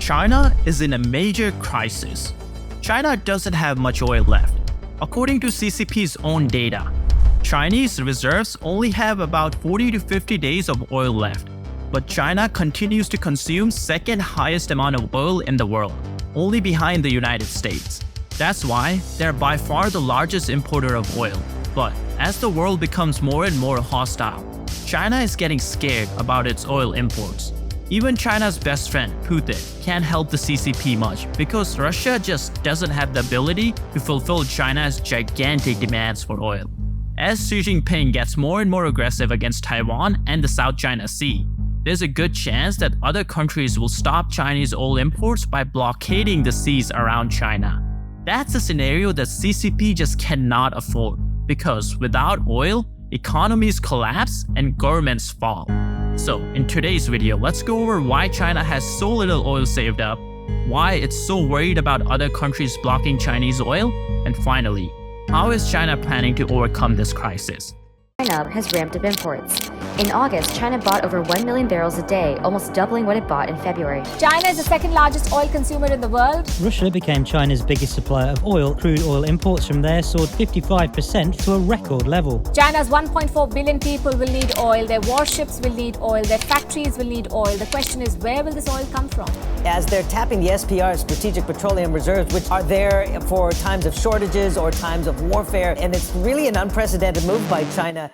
China is in a major crisis. China doesn't have much oil left. According to CCP's own data, Chinese reserves only have about 40 to 50 days of oil left. But China continues to consume second highest amount of oil in the world, only behind the United States. That's why they're by far the largest importer of oil. But as the world becomes more and more hostile, China is getting scared about its oil imports. Even China's best friend, Putin, can't help the CCP much because Russia just doesn't have the ability to fulfill China's gigantic demands for oil. As Xi Jinping gets more and more aggressive against Taiwan and the South China Sea, there's a good chance that other countries will stop Chinese oil imports by blockading the seas around China. That's a scenario that CCP just cannot afford because without oil, economies collapse and governments fall. So in today's video, let's go over why China has so little oil saved up, why it's so worried about other countries blocking Chinese oil, and finally, how is China planning to overcome this crisis? China has ramped up imports. In August, China bought over 1 million barrels a day, almost doubling what it bought in February. China is the second largest oil consumer in the world. Russia became China's biggest supplier of oil. Crude oil imports from there soared 55% to a record level. China's 1.4 billion people will need oil, their warships will need oil, their factories will need oil. The question is, where will this oil come from? As they're tapping the SPR, Strategic Petroleum Reserves, which are there for times of shortages or times of warfare, and it's really an unprecedented move by China.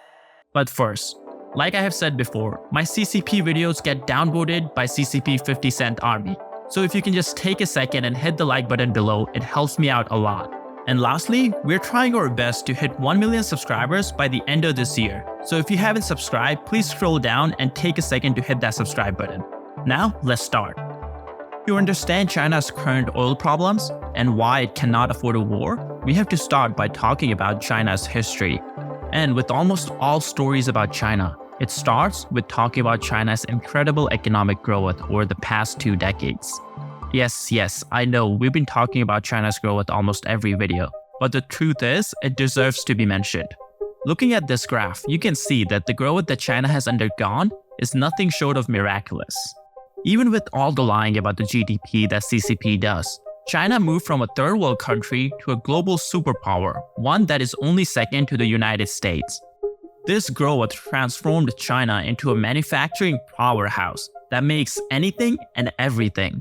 But first, like I have said before, my CCP videos get downvoted by CCP 50 Cent Army. So if you can just take a second and hit the like button below, it helps me out a lot. And lastly, we're trying our best to hit 1 million subscribers by the end of this year. So if you haven't subscribed, please scroll down and take a second to hit that subscribe button. Now, let's start. To understand China's current oil problems and why it cannot afford a war, we have to start by talking about China's history. And with almost all stories about China, it starts with talking about China's incredible economic growth over the past 2 decades. Yes, I know we've been talking about China's growth almost every video, but the truth is, it deserves to be mentioned. Looking at this graph, you can see that the growth that China has undergone is nothing short of miraculous. Even with all the lying about the GDP that CCP does, China moved from a third world country to a global superpower, one that is only second to the United States. This growth transformed China into a manufacturing powerhouse that makes anything and everything.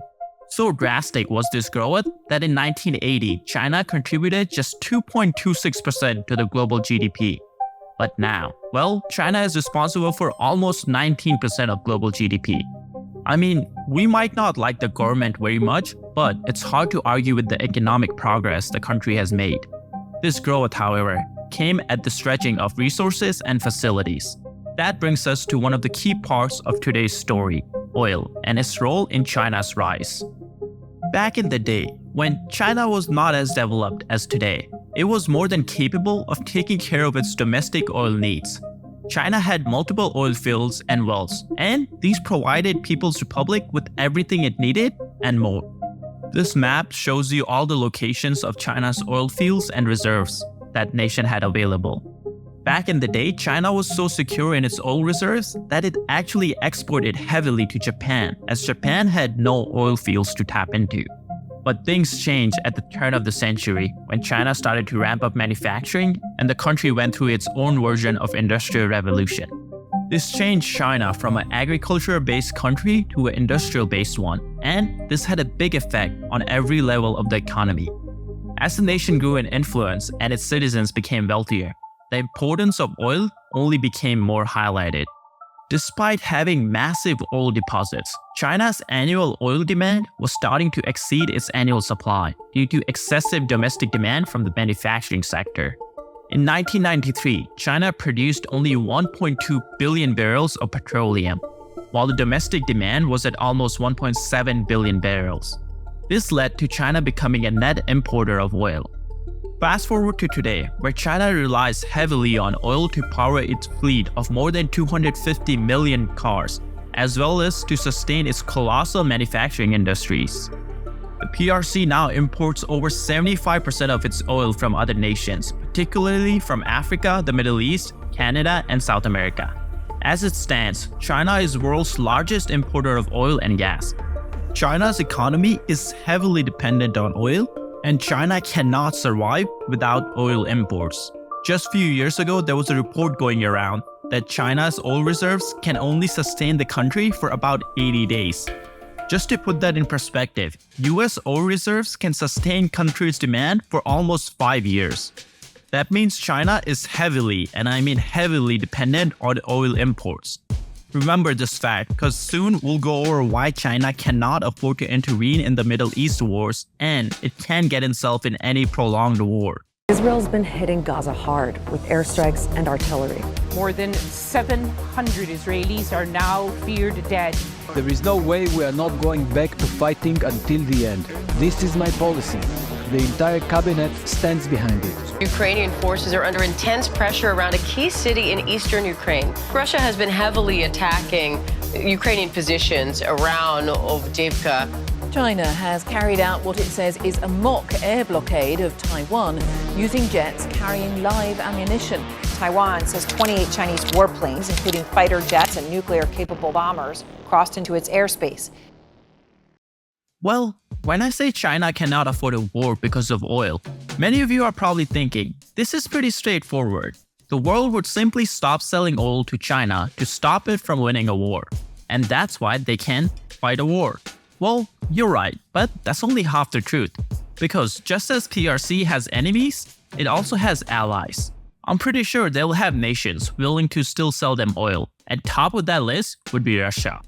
So drastic was this growth that in 1980, China contributed just 2.26% to the global GDP. But now, well, China is responsible for almost 19% of global GDP. I mean, we might not like the government very much, but it's hard to argue with the economic progress the country has made. This growth, however, came at the stretching of resources and facilities. That brings us to one of the key parts of today's story, oil, and its role in China's rise. Back in the day, when China was not as developed as today, it was more than capable of taking care of its domestic oil needs. China had multiple oil fields and wells, and these provided People's Republic with everything it needed and more. This map shows you all the locations of China's oil fields and reserves that nation had available. Back in the day, China was so secure in its oil reserves that it actually exported heavily to Japan, as Japan had no oil fields to tap into. But things changed at the turn of the century when China started to ramp up manufacturing and the country went through its own version of industrial revolution. This changed China from an agriculture-based country to an industrial-based one, and this had a big effect on every level of the economy. As the nation grew in influence and its citizens became wealthier, the importance of oil only became more highlighted. Despite having massive oil deposits, China's annual oil demand was starting to exceed its annual supply due to excessive domestic demand from the manufacturing sector. In 1993, China produced only 1.2 billion barrels of petroleum, while the domestic demand was at almost 1.7 billion barrels. This led to China becoming a net importer of oil. Fast forward to today, where China relies heavily on oil to power its fleet of more than 250 million cars, as well as to sustain its colossal manufacturing industries. The PRC now imports over 75% of its oil from other nations, particularly from Africa, the Middle East, Canada, and South America. As it stands, China is the world's largest importer of oil and gas. China's economy is heavily dependent on oil, and China cannot survive without oil imports. Just a few years ago, there was a report going around that China's oil reserves can only sustain the country for about 80 days. Just to put that in perspective, US oil reserves can sustain country's demand for almost 5 years. That means China is heavily, and I mean heavily, dependent on oil imports. Remember this fact, because soon we'll go over why China cannot afford to intervene in the Middle East wars, and it can't get itself in any prolonged war. Israel's been hitting Gaza hard with airstrikes and artillery. More than 700 Israelis are now feared dead. There is no way we are not going back to fighting until the end. This is my policy. The entire cabinet stands behind it. Ukrainian forces are under intense pressure around a key city in eastern Ukraine. Russia has been heavily attacking Ukrainian positions around Avdiivka. China has carried out what it says is a mock air blockade of Taiwan using jets carrying live ammunition. Taiwan says 28 Chinese warplanes, including fighter jets and nuclear-capable bombers, crossed into its airspace. Well, when I say China cannot afford a war because of oil, many of you are probably thinking, this is pretty straightforward. The world would simply stop selling oil to China to stop it from winning a war. And that's why they can fight a war. Well, you're right, but that's only half the truth. Because just as PRC has enemies, it also has allies. I'm pretty sure they'll have nations willing to still sell them oil, and top of that list would be Russia.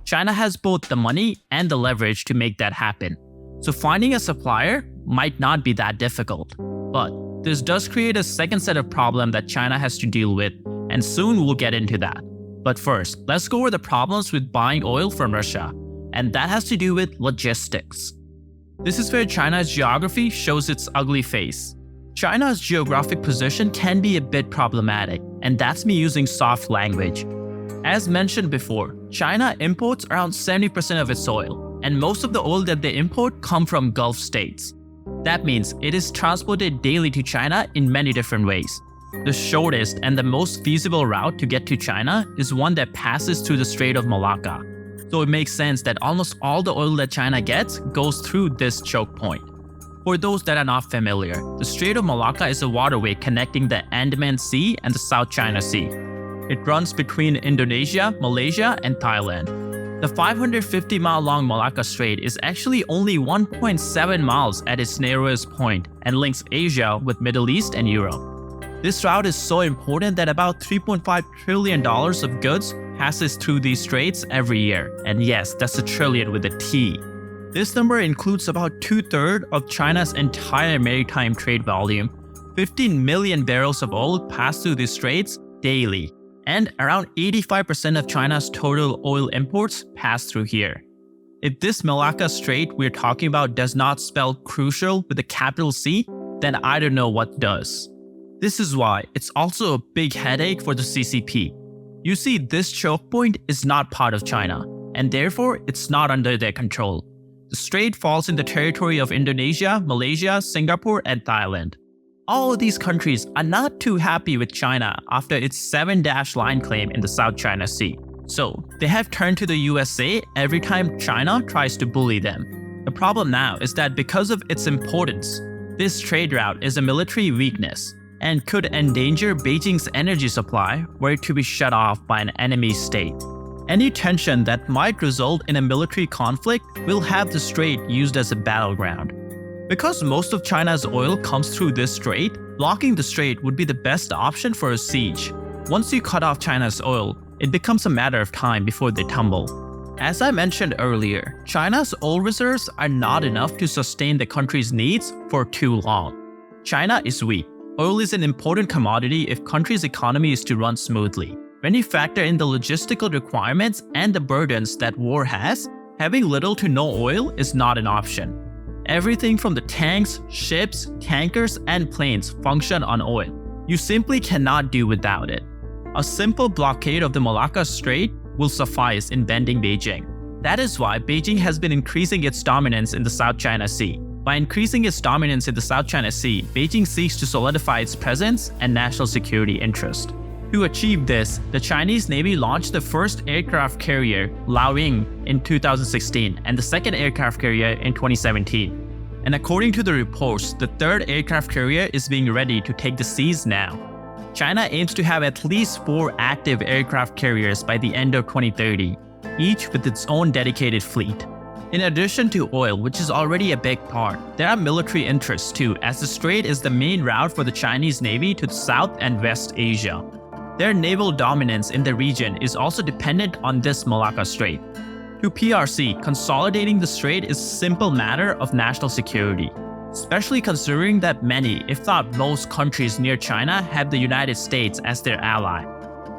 China has both the money and the leverage to make that happen. So finding a supplier might not be that difficult. But this does create a second set of problems that China has to deal with, and soon we'll get into that. But first, let's go over the problems with buying oil from Russia. And that has to do with logistics. This is where China's geography shows its ugly face. China's geographic position can be a bit problematic, and that's me using soft language. As mentioned before, China imports around 70% of its oil, and most of the oil that they import come from Gulf states. That means it is transported daily to China in many different ways. The shortest and the most feasible route to get to China is one that passes through the Strait of Malacca. So it makes sense that almost all the oil that China gets goes through this choke point. For those that are not familiar, the Strait of Malacca is a waterway connecting the Andaman Sea and the South China Sea. It runs between Indonesia, Malaysia, and Thailand. The 550-mile-long Malacca Strait is actually only 1.7 miles at its narrowest point and links Asia with Middle East and Europe. This route is so important that about $3.5 trillion of goods passes through these straits every year. And yes, that's a trillion with a T. This number includes about 2/3 of China's entire maritime trade volume. 15 million barrels of oil pass through these straits daily. And around 85% of China's total oil imports pass through here. If this Malacca Strait we're talking about does not spell crucial with a capital C, then I don't know what does. This is why it's also a big headache for the CCP. You see, this choke point is not part of China, and therefore it's not under their control. The strait falls in the territory of Indonesia, Malaysia, Singapore, and Thailand. All of these countries are not too happy with China after its 7-dash line claim in the South China Sea. So they have turned to the USA every time China tries to bully them. The problem now is that because of its importance, this trade route is a military weakness and could endanger Beijing's energy supply were it to be shut off by an enemy state. Any tension that might result in a military conflict will have the strait used as a battleground. Because most of China's oil comes through this strait, blocking the strait would be the best option for a siege. Once you cut off China's oil, it becomes a matter of time before they tumble. As I mentioned earlier, China's oil reserves are not enough to sustain the country's needs for too long. China is weak. Oil is an important commodity if country's economy is to run smoothly. When you factor in the logistical requirements and the burdens that war has, having little to no oil is not an option. Everything from the tanks, ships, tankers, and planes function on oil. You simply cannot do without it. A simple blockade of the Malacca Strait will suffice in bending Beijing. That is why Beijing has been increasing its dominance in the South China Sea. By increasing its dominance in the South China Sea, Beijing seeks to solidify its presence and national security interest. To achieve this, the Chinese Navy launched the first aircraft carrier, Liaoying, in 2016 and the second aircraft carrier in 2017. And according to the reports, the third aircraft carrier is being ready to take the seas now. China aims to have at least 4 active aircraft carriers by the end of 2030, each with its own dedicated fleet. In addition to oil, which is already a big part, there are military interests too, as the strait is the main route for the Chinese Navy to South and West Asia. Their naval dominance in the region is also dependent on this Malacca Strait. To PRC, consolidating the strait is a simple matter of national security, especially considering that many, if not most countries near China have the United States as their ally.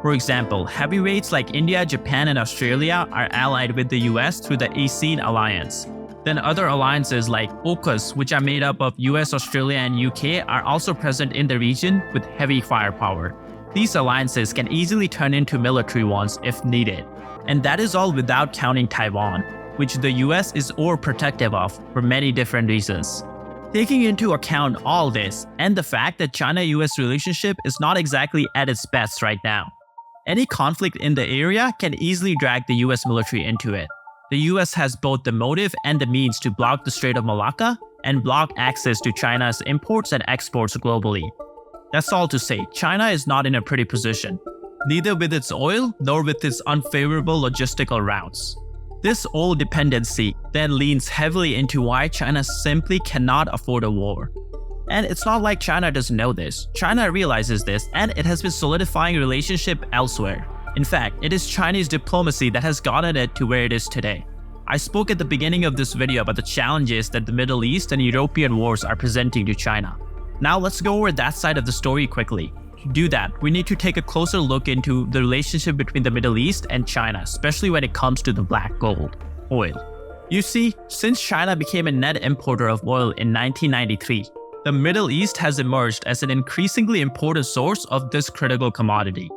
For example, heavyweights like India, Japan, and Australia are allied with the US through the ASEAN alliance. Then other alliances like AUKUS, which are made up of US, Australia, and UK, are also present in the region with heavy firepower. These alliances can easily turn into military ones if needed. And that is all without counting Taiwan, which the US is overprotective of for many different reasons. Taking into account all this, and the fact that China-US relationship is not exactly at its best right now, any conflict in the area can easily drag the US military into it. The US has both the motive and the means to block the Strait of Malacca and block access to China's imports and exports globally. That's all to say, China is not in a pretty position, neither with its oil nor with its unfavorable logistical routes. This oil dependency then leans heavily into why China simply cannot afford a war. And it's not like China doesn't know this. China realizes this, and it has been solidifying relationship elsewhere. In fact, it is Chinese diplomacy that has gotten it to where it is today. I spoke at the beginning of this video about the challenges that the Middle East and European wars are presenting to China. Now let's go over that side of the story quickly. To do that, we need to take a closer look into the relationship between the Middle East and China, especially when it comes to the black gold, oil. You see, since China became a net importer of oil in 1993, the Middle East has emerged as an increasingly important source of this critical commodity.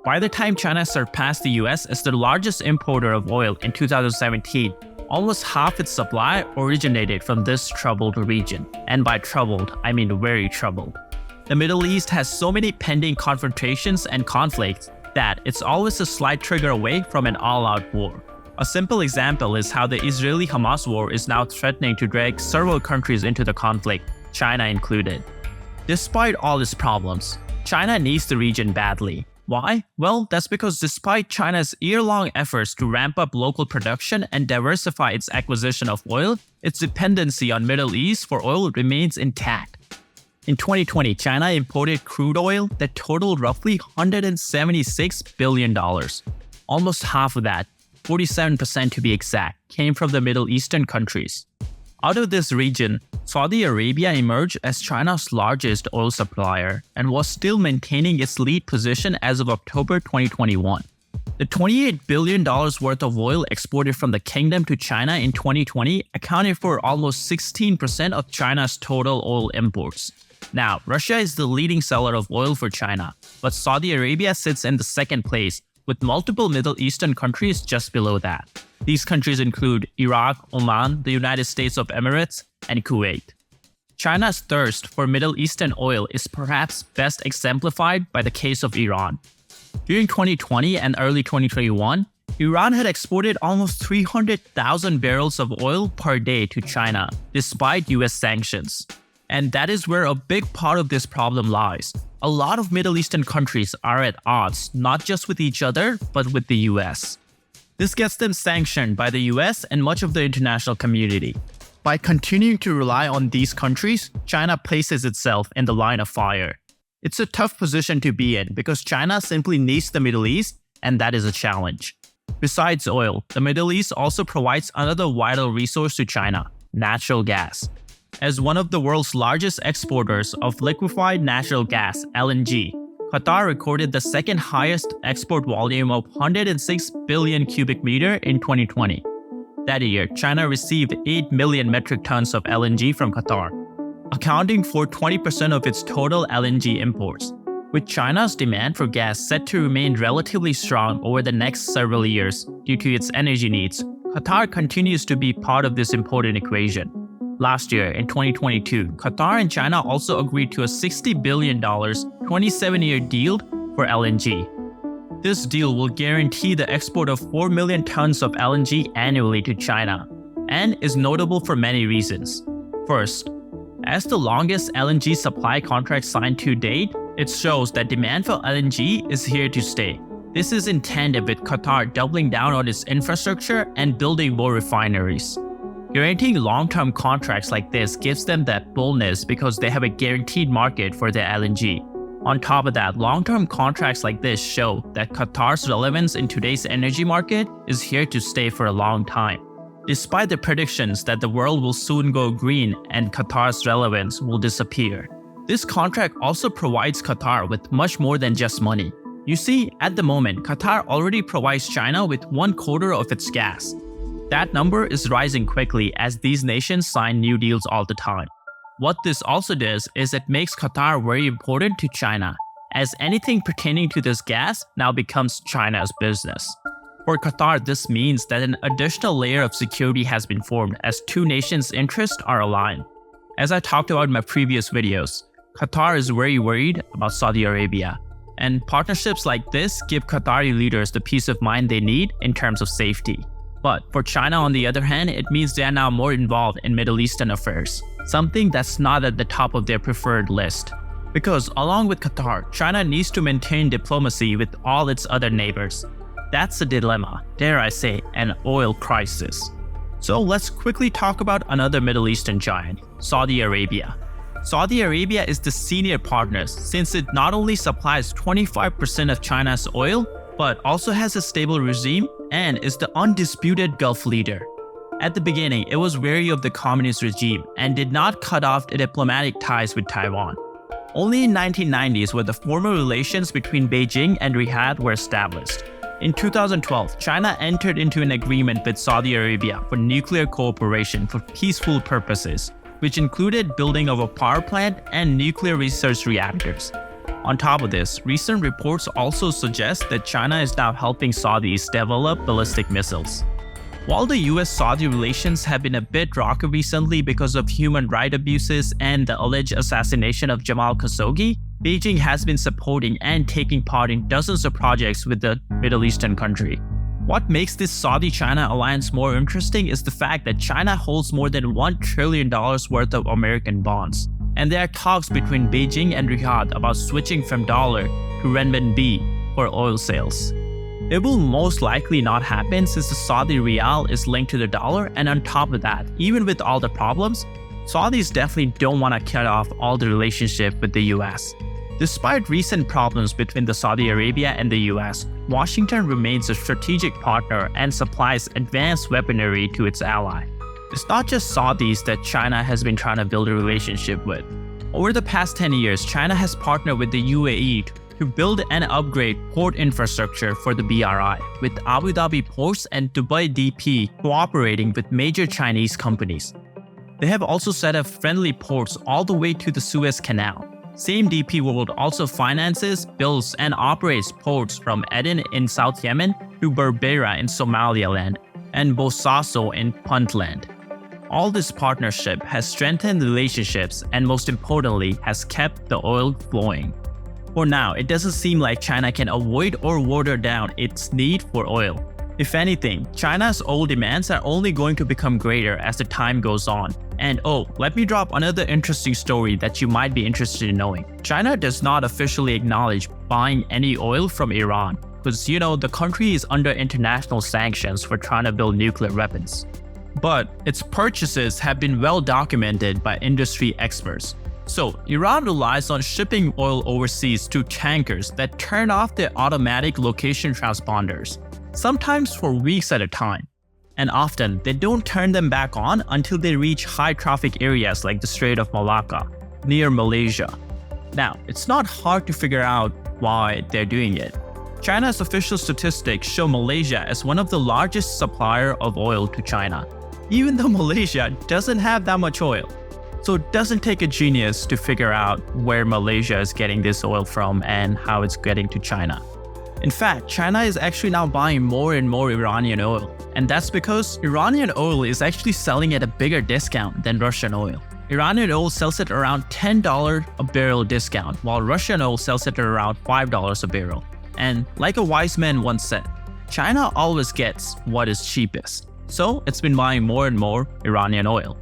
By the time China surpassed the US as the largest importer of oil in 2017, almost half its supply originated from this troubled region. And by troubled, I mean very troubled. The Middle East has so many pending confrontations and conflicts that it's always a slight trigger away from an all-out war. A simple example is how the Israeli-Hamas war is now threatening to drag several countries into the conflict, China included. Despite all its problems, China needs the region badly. Why? Well, that's because despite China's year-long efforts to ramp up local production and diversify its acquisition of oil, its dependency on Middle East for oil remains intact. In 2020, China imported crude oil that totaled roughly $176 billion. Almost half of that, 47% to be exact, came from the Middle Eastern countries. Out of this region, Saudi Arabia emerged as China's largest oil supplier and was still maintaining its lead position as of October 2021. The $28 billion worth of oil exported from the kingdom to China in 2020 accounted for almost 16% of China's total oil imports. Now, Russia is the leading seller of oil for China, but Saudi Arabia sits in the second place, with multiple Middle Eastern countries just below that. These countries include Iraq, Oman, the United States of Emirates, and Kuwait. China's thirst for Middle Eastern oil is perhaps best exemplified by the case of Iran. During 2020 and early 2021, Iran had exported almost 300,000 barrels of oil per day to China, despite US sanctions. And that is where a big part of this problem lies. A lot of Middle Eastern countries are at odds, not just with each other, but with the US. This gets them sanctioned by the US and much of the international community. By continuing to rely on these countries, China places itself in the line of fire. It's a tough position to be in because China simply needs the Middle East, and that is a challenge. Besides oil, the Middle East also provides another vital resource to China: natural gas. As one of the world's largest exporters of liquefied natural gas, LNG, Qatar recorded the second highest export volume of 106 billion cubic meter in 2020. That year, China received 8 million metric tons of LNG from Qatar, accounting for 20% of its total LNG imports. With China's demand for gas set to remain relatively strong over the next several years due to its energy needs, Qatar continues to be part of this important equation. Last year, in 2022, Qatar and China also agreed to a $60 billion, 27-year deal for LNG. This deal will guarantee the export of 4 million tons of LNG annually to China, and is notable for many reasons. First, as the longest LNG supply contract signed to date, it shows that demand for LNG is here to stay. This is in tandem with Qatar doubling down on its infrastructure and building more refineries. Guaranteeing long-term contracts like this gives them that boldness because they have a guaranteed market for their LNG. On top of that, long-term contracts like this show that Qatar's relevance in today's energy market is here to stay for a long time. Despite the predictions that the world will soon go green and Qatar's relevance will disappear, this contract also provides Qatar with much more than just money. You see, at the moment, Qatar already provides China with 1/4 of its gas. That number is rising quickly as these nations sign new deals all the time. What this also does is it makes Qatar very important to China, as anything pertaining to this gas now becomes China's business. For Qatar, this means that an additional layer of security has been formed as two nations' interests are aligned. As I talked about in my previous videos, Qatar is very worried about Saudi Arabia, and partnerships like this give Qatari leaders the peace of mind they need in terms of safety. But for China, on the other hand, it means they are now more involved in Middle Eastern affairs, something that's not at the top of their preferred list. Because along with Qatar, China needs to maintain diplomacy with all its other neighbors. That's a dilemma, dare I say, an oil crisis. So let's quickly talk about another Middle Eastern giant, Saudi Arabia. Saudi Arabia is the senior partner since it not only supplies 25% of China's oil, but also has a stable regime and is the undisputed Gulf leader. At the beginning, it was wary of the communist regime and did not cut off the diplomatic ties with Taiwan. Only in 1990s were the formal relations between Beijing and Riyadh were established. In 2012, China entered into an agreement with Saudi Arabia for nuclear cooperation for peaceful purposes, which included building of a power plant and nuclear research reactors. On top of this, recent reports also suggest that China is now helping Saudis develop ballistic missiles. While the US-Saudi relations have been a bit rocky recently because of human rights abuses and the alleged assassination of Jamal Khashoggi, Beijing has been supporting and taking part in dozens of projects with the Middle Eastern country. What makes this Saudi-China alliance more interesting is the fact that China holds more than $1 trillion worth of American bonds. And there are talks between Beijing and Riyadh about switching from dollar to renminbi for oil sales. It will most likely not happen since the Saudi riyal is linked to the dollar, and on top of that, even with all the problems, Saudis definitely don't want to cut off all the relationship with the US. Despite recent problems between the Saudi Arabia and the US, Washington remains a strategic partner and supplies advanced weaponry to its ally. It's not just Saudis that China has been trying to build a relationship with. Over the past 10 years, China has partnered with the UAE to build and upgrade port infrastructure for the BRI, with Abu Dhabi Ports and Dubai DP cooperating with major Chinese companies. They have also set up friendly ports all the way to the Suez Canal. Same DP World also finances, builds, and operates ports from Aden in South Yemen to Berbera in Somaliland and Bosaso in Puntland. All this partnership has strengthened relationships and most importantly has kept the oil flowing. For now, it doesn't seem like China can avoid or water down its need for oil. If anything, China's oil demands are only going to become greater as the time goes on. And let me drop another interesting story that you might be interested in knowing. China does not officially acknowledge buying any oil from Iran because, the country is under international sanctions for trying to build nuclear weapons. But its purchases have been well documented by industry experts. So, Iran relies on shipping oil overseas to tankers that turn off their automatic location transponders, sometimes for weeks at a time. And often, they don't turn them back on until they reach high traffic areas like the Strait of Malacca, near Malaysia. Now, it's not hard to figure out why they're doing it. China's official statistics show Malaysia as one of the largest supplier of oil to China, even though Malaysia doesn't have that much oil. So it doesn't take a genius to figure out where Malaysia is getting this oil from and how it's getting to China. In fact, China is actually now buying more and more Iranian oil. And that's because Iranian oil is actually selling at a bigger discount than Russian oil. Iranian oil sells at around $10 a barrel discount, while Russian oil sells at around $5 a barrel. And like a wise man once said, China always gets what is cheapest. So it's been buying more and more Iranian oil.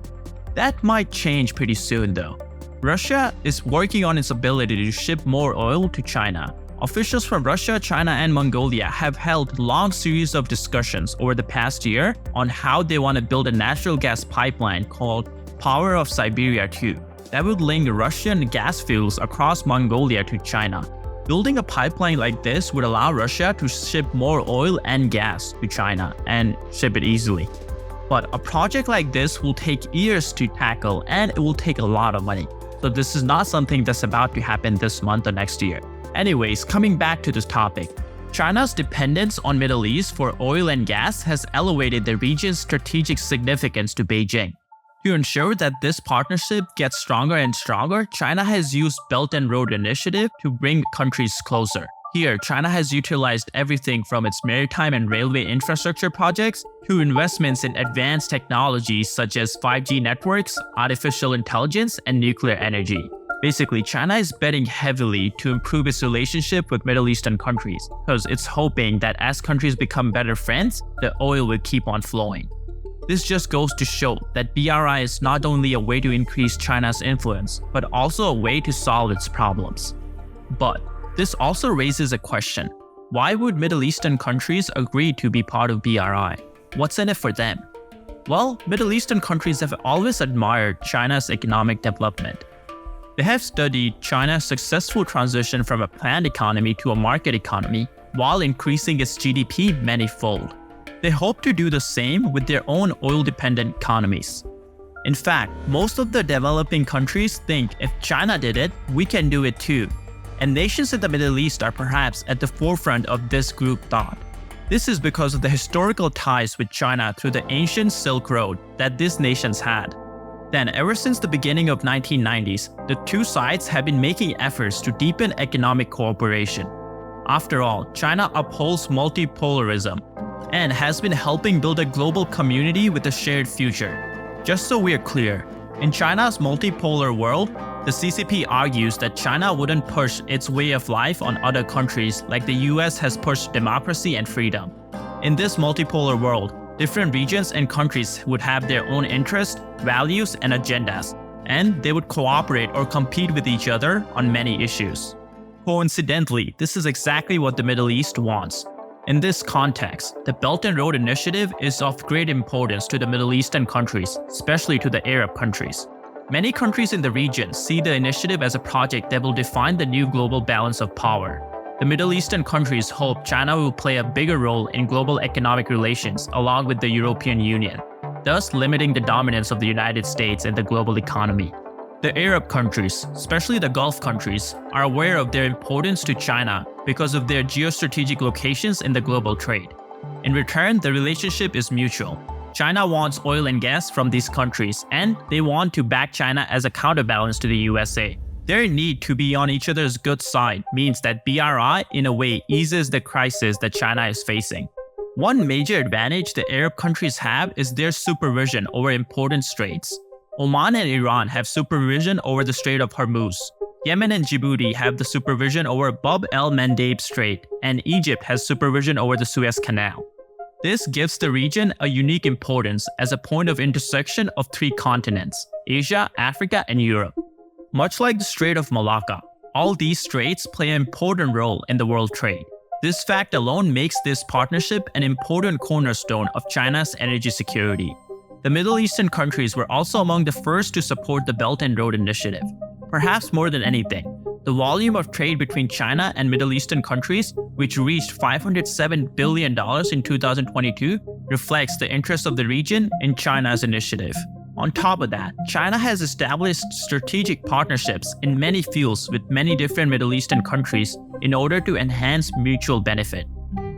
That might change pretty soon though. Russia is working on its ability to ship more oil to China. Officials from Russia, China, and Mongolia have held long series of discussions over the past year on how they want to build a natural gas pipeline called Power of Siberia 2 that would link Russian gas fields across Mongolia to China. Building a pipeline like this would allow Russia to ship more oil and gas to China and ship it easily. But a project like this will take years to tackle and it will take a lot of money. So this is not something that's about to happen this month or next year. Anyways, coming back to this topic, China's dependence on Middle East for oil and gas has elevated the region's strategic significance to Beijing. To ensure that this partnership gets stronger and stronger, China has used Belt and Road Initiative to bring countries closer. Here, China has utilized everything from its maritime and railway infrastructure projects to investments in advanced technologies such as 5G networks, artificial intelligence, and nuclear energy. Basically, China is betting heavily to improve its relationship with Middle Eastern countries because it's hoping that as countries become better friends, the oil will keep on flowing. This just goes to show that BRI is not only a way to increase China's influence, but also a way to solve its problems. But this also raises a question. Why would Middle Eastern countries agree to be part of BRI? What's in it for them? Well, Middle Eastern countries have always admired China's economic development. They have studied China's successful transition from a planned economy to a market economy while increasing its GDP manyfold. They hope to do the same with their own oil-dependent economies. In fact, most of the developing countries think if China did it, we can do it too. And nations in the Middle East are perhaps at the forefront of this group thought. This is because of the historical ties with China through the ancient Silk Road that these nations had. Then, ever since the beginning of 1990s, the two sides have been making efforts to deepen economic cooperation. After all, China upholds multipolarism and has been helping build a global community with a shared future. Just so we're clear, in China's multipolar world, the CCP argues that China wouldn't push its way of life on other countries like the US has pushed democracy and freedom. In this multipolar world, different regions and countries would have their own interests, values, and agendas, and they would cooperate or compete with each other on many issues. Coincidentally, this is exactly what the Middle East wants. In this context, the Belt and Road Initiative is of great importance to the Middle Eastern countries, especially to the Arab countries. Many countries in the region see the initiative as a project that will define the new global balance of power. The Middle Eastern countries hope China will play a bigger role in global economic relations along with the European Union, thus limiting the dominance of the United States in the global economy. The Arab countries, especially the Gulf countries, are aware of their importance to China because of their geostrategic locations in the global trade. In return, the relationship is mutual. China wants oil and gas from these countries, and they want to back China as a counterbalance to the USA. Their need to be on each other's good side means that BRI, in a way, eases the crisis that China is facing. One major advantage the Arab countries have is their supervision over important straits. Oman and Iran have supervision over the Strait of Hormuz. Yemen and Djibouti have the supervision over Bab el-Mandeb Strait, and Egypt has supervision over the Suez Canal. This gives the region a unique importance as a point of intersection of three continents: Asia, Africa, and Europe. Much like the Strait of Malacca, all these straits play an important role in the world trade. This fact alone makes this partnership an important cornerstone of China's energy security. The Middle Eastern countries were also among the first to support the Belt and Road Initiative. Perhaps more than anything, the volume of trade between China and Middle Eastern countries, which reached $507 billion in 2022, reflects the interest of the region in China's initiative. On top of that, China has established strategic partnerships in many fields with many different Middle Eastern countries in order to enhance mutual benefit.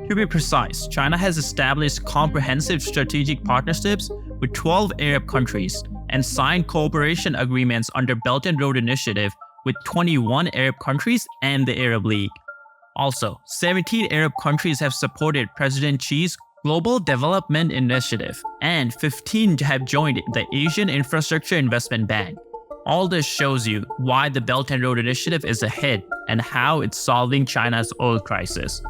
To be precise, China has established comprehensive strategic partnerships with 12 Arab countries and signed cooperation agreements under Belt and Road Initiative with 21 Arab countries and the Arab League. Also, 17 Arab countries have supported President Xi's Global Development Initiative, and 15 have joined the Asian Infrastructure Investment Bank. All this shows you why the Belt and Road Initiative is a hit and how it's solving China's oil crisis.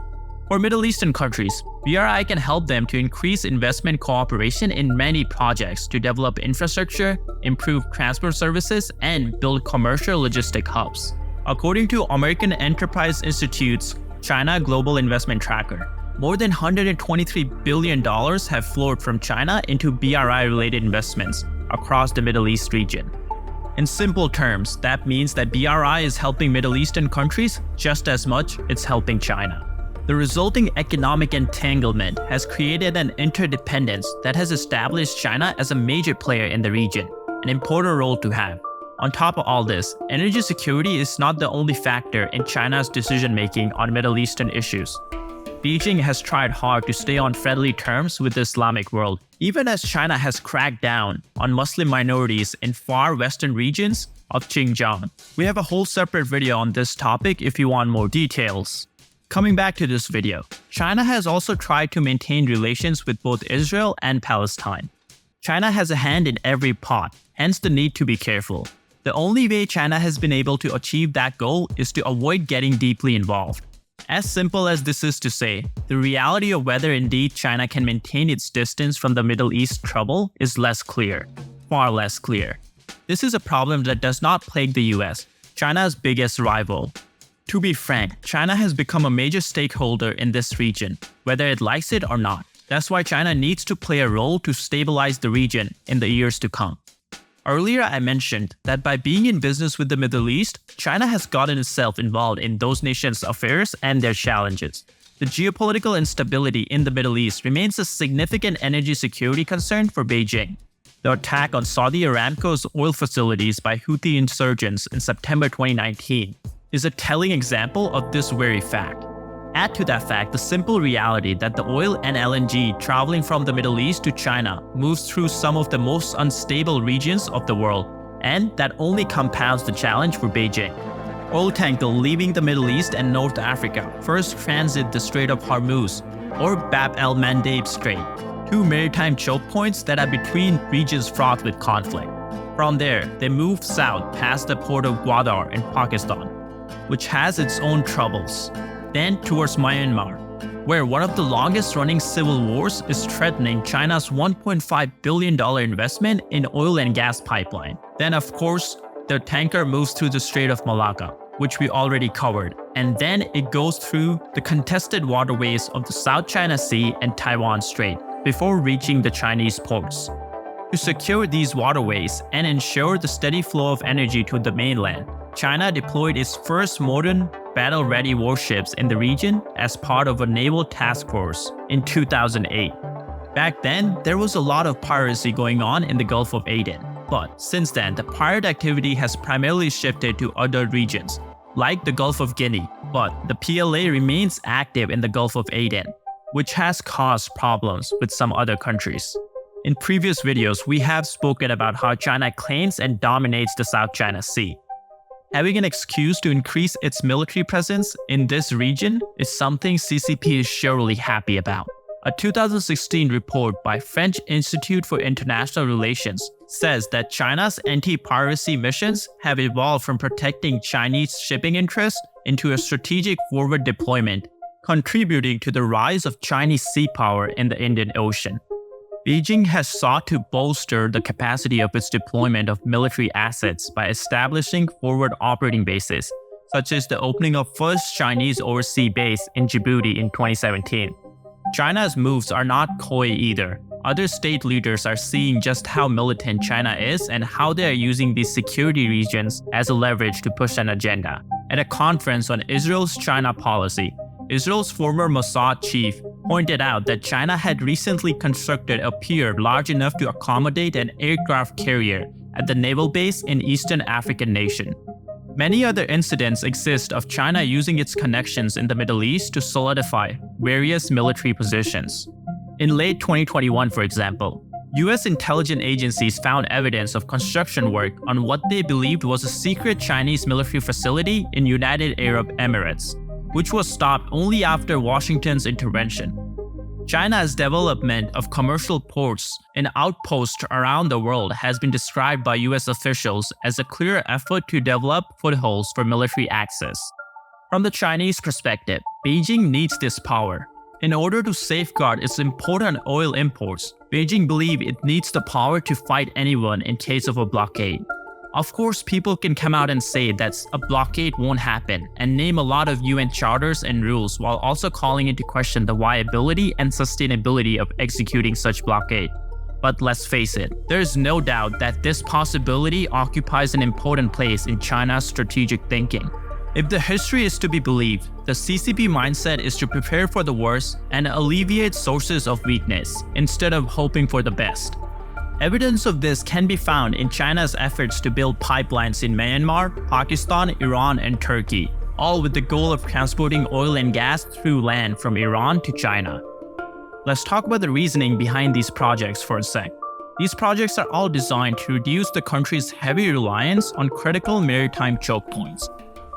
For Middle Eastern countries, BRI can help them to increase investment cooperation in many projects to develop infrastructure, improve transport services, and build commercial logistic hubs. According to American Enterprise Institute's China Global Investment Tracker, more than $123 billion have flowed from China into BRI-related investments across the Middle East region. In simple terms, that means that BRI is helping Middle Eastern countries just as much it's helping China. The resulting economic entanglement has created an interdependence that has established China as a major player in the region, an important role to have. On top of all this, energy security is not the only factor in China's decision-making on Middle Eastern issues. Beijing has tried hard to stay on friendly terms with the Islamic world, even as China has cracked down on Muslim minorities in far western regions of Xinjiang. We have a whole separate video on this topic if you want more details. Coming back to this video, China has also tried to maintain relations with both Israel and Palestine. China has a hand in every pot, hence the need to be careful. The only way China has been able to achieve that goal is to avoid getting deeply involved. As simple as this is to say, the reality of whether indeed China can maintain its distance from the Middle East trouble is less clear, far less clear. This is a problem that does not plague the US, China's biggest rival. To be frank, China has become a major stakeholder in this region, whether it likes it or not. That's why China needs to play a role to stabilize the region in the years to come. Earlier, I mentioned that by being in business with the Middle East, China has gotten itself involved in those nations' affairs and their challenges. The geopolitical instability in the Middle East remains a significant energy security concern for Beijing. The attack on Saudi Aramco's oil facilities by Houthi insurgents in September 2019 is a telling example of this very fact. Add to that fact the simple reality that the oil and LNG traveling from the Middle East to China moves through some of the most unstable regions of the world, and that only compounds the challenge for Beijing. Oil tankers leaving the Middle East and North Africa first transit the Strait of Hormuz, or Bab el-Mandeb Strait, two maritime choke points that are between regions fraught with conflict. From there, they move south past the port of Gwadar in Pakistan, which has its own troubles. Then towards Myanmar, where one of the longest-running civil wars is threatening China's $1.5 billion investment in oil and gas pipeline. Then, of course, the tanker moves through the Strait of Malacca, which we already covered, and then it goes through the contested waterways of the South China Sea and Taiwan Strait before reaching the Chinese ports. To secure these waterways and ensure the steady flow of energy to the mainland, China deployed its first modern battle-ready warships in the region as part of a naval task force in 2008. Back then, there was a lot of piracy going on in the Gulf of Aden, but since then, the pirate activity has primarily shifted to other regions, like the Gulf of Guinea, but the PLA remains active in the Gulf of Aden, which has caused problems with some other countries. In previous videos, we have spoken about how China claims and dominates the South China Sea. Having an excuse to increase its military presence in this region is something CCP is surely happy about. A 2016 report by French Institute for International Relations says that China's anti-piracy missions have evolved from protecting Chinese shipping interests into a strategic forward deployment, contributing to the rise of Chinese sea power in the Indian Ocean. Beijing has sought to bolster the capacity of its deployment of military assets by establishing forward operating bases, such as the opening of first Chinese overseas base in Djibouti in 2017. China's moves are not coy either. Other state leaders are seeing just how militant China is and how they are using these security regions as a leverage to push an agenda. At a conference on Israel's China policy, Israel's former Mossad chief pointed out that China had recently constructed a pier large enough to accommodate an aircraft carrier at the naval base in Eastern African nation. Many other incidents exist of China using its connections in the Middle East to solidify various military positions. In late 2021, for example, US intelligence agencies found evidence of construction work on what they believed was a secret Chinese military facility in United Arab Emirates, which was stopped only after Washington's intervention. China's development of commercial ports and outposts around the world has been described by US officials as a clear effort to develop footholds for military access. From the Chinese perspective, Beijing needs this power. In order to safeguard its important oil imports, Beijing believes it needs the power to fight anyone in case of a blockade. Of course, people can come out and say that a blockade won't happen and name a lot of UN charters and rules while also calling into question the viability and sustainability of executing such blockade. But let's face it, there is no doubt that this possibility occupies an important place in China's strategic thinking. If the history is to be believed, the CCP mindset is to prepare for the worst and alleviate sources of weakness instead of hoping for the best. Evidence of this can be found in China's efforts to build pipelines in Myanmar, Pakistan, Iran, and Turkey, all with the goal of transporting oil and gas through land from Iran to China. Let's talk about the reasoning behind these projects for a sec. These projects are all designed to reduce the country's heavy reliance on critical maritime choke points.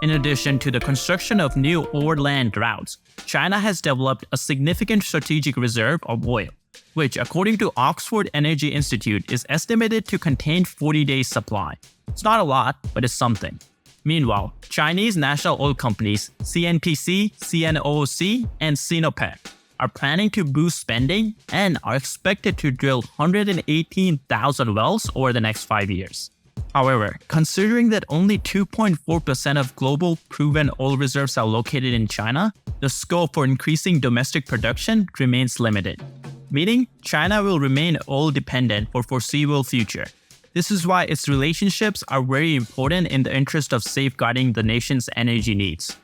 In addition to the construction of new overland routes, China has developed a significant strategic reserve of oil, which, according to Oxford Energy Institute, is estimated to contain 40 days' supply. It's not a lot, but it's something. Meanwhile, Chinese national oil companies CNPC, CNOOC, and Sinopec are planning to boost spending and are expected to drill 118,000 wells over the next 5 years. However, considering that only 2.4% of global proven oil reserves are located in China, the scope for increasing domestic production remains limited, meaning China will remain oil-dependent for foreseeable future. This is why its relationships are very important in the interest of safeguarding the nation's energy needs.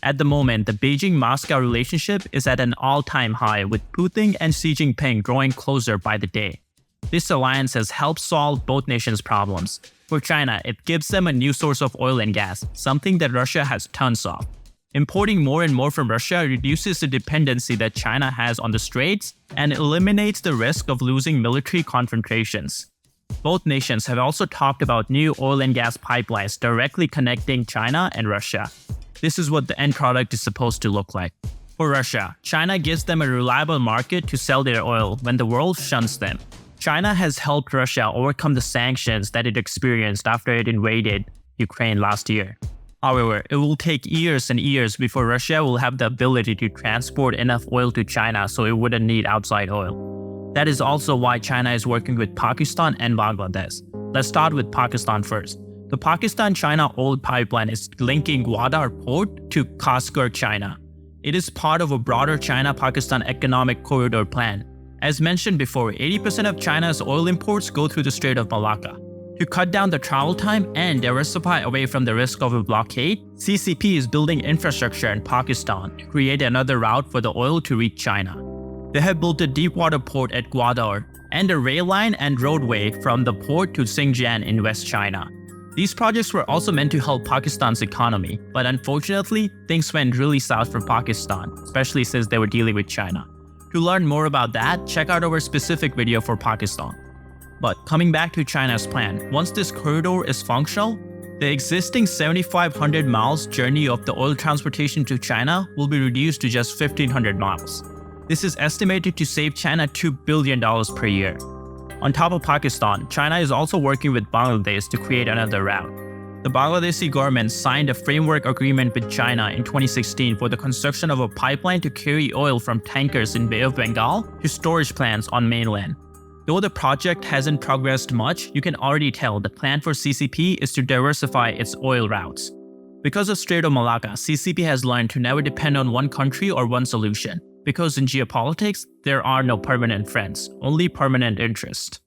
At the moment, the Beijing-Moscow relationship is at an all-time high, with Putin and Xi Jinping growing closer by the day. This alliance has helped solve both nations' problems. For China, it gives them a new source of oil and gas, something that Russia has tons of. Importing more and more from Russia reduces the dependency that China has on the Straits and eliminates the risk of losing military confrontations. Both nations have also talked about new oil and gas pipelines directly connecting China and Russia. This is what the end product is supposed to look like. For Russia, China gives them a reliable market to sell their oil when the world shuns them. China has helped Russia overcome the sanctions that it experienced after it invaded Ukraine last year. However, it will take years and years before Russia will have the ability to transport enough oil to China so it wouldn't need outside oil. That is also why China is working with Pakistan and Bangladesh. Let's start with Pakistan first. The Pakistan-China oil pipeline is linking Gwadar port to Kashgar, China. It is part of a broader China-Pakistan economic corridor plan. As mentioned before, 80% of China's oil imports go through the Strait of Malacca. To cut down the travel time and diversify away from the risk of a blockade, CCP is building infrastructure in Pakistan to create another route for the oil to reach China. They have built a deepwater port at Gwadar and a rail line and roadway from the port to Xinjiang in West China. These projects were also meant to help Pakistan's economy, but unfortunately, things went really south for Pakistan, especially since they were dealing with China. To learn more about that, check out our specific video for Pakistan. But coming back to China's plan, once this corridor is functional, the existing 7,500 miles journey of the oil transportation to China will be reduced to just 1,500 miles. This is estimated to save China $2 billion per year. On top of Pakistan, China is also working with Bangladesh to create another route. The Bangladeshi government signed a framework agreement with China in 2016 for the construction of a pipeline to carry oil from tankers in Bay of Bengal to storage plants on mainland. Though the project hasn't progressed much, you can already tell the plan for CCP is to diversify its oil routes. Because of Strait of Malacca, CCP has learned to never depend on one country or one solution. Because in geopolitics, there are no permanent friends, only permanent interest.